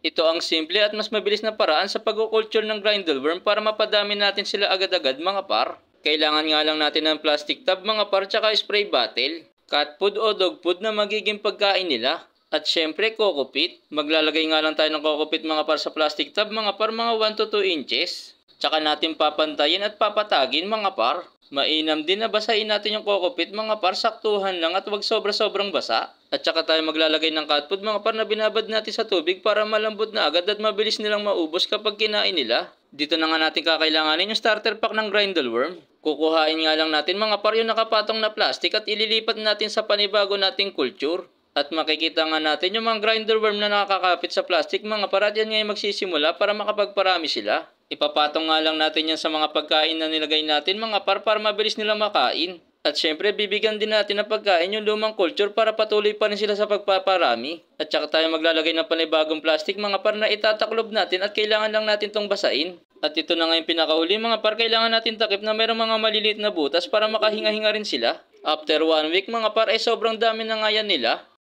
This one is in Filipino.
Ito ang simple at mas mabilis na paraan sa pag-culture ng grindleworm para mapadami natin sila agad-agad mga par. Kailangan nga lang natin ng plastic tub mga par tsaka spray bottle, cat food o dog food na magiging pagkain nila. At syempre coco pit. Maglalagay nga lang tayo ng coco pit mga par sa plastic tub mga par, mga 1 to 2 inches. Tsaka natin papantayin at papatagin mga par. Mainam din na basahin natin yung coco pit mga par, saktuhan lang at wag sobra-sobrang basa. At tsaka tayo maglalagay ng cat food mga par na binabad natin sa tubig para malambot na agad at mabilis nilang maubos kapag kinain nila. Dito na nga natin kakailanganin yung starter pack ng grindleworm. Kukuhain nga lang natin mga par yung nakapatong na plastic at ililipat natin sa panibago nating culture. At makikita nga natin yung mga grindleworm na nakakapit sa plastic mga par, at yan nga yung magsisimula para makapagparami sila. Ipapatong nga lang natin yan sa mga pagkain na nilagay natin mga par para mabilis nila makain. At syempre bibigyan din natin ng pagkain yung lumang culture para patuloy pa rin sila sa pagpaparami. At saka tayo maglalagay ng panibagong plastic mga par na itataklob natin at kailangan lang natin tong basain. At ito na nga yung pinakahuli mga par, kailangan natin takip na mayroong mga maliliit na butas para makahinga-hinga rin sila. After 1 week mga par ay sobrang dami na nga yan nila.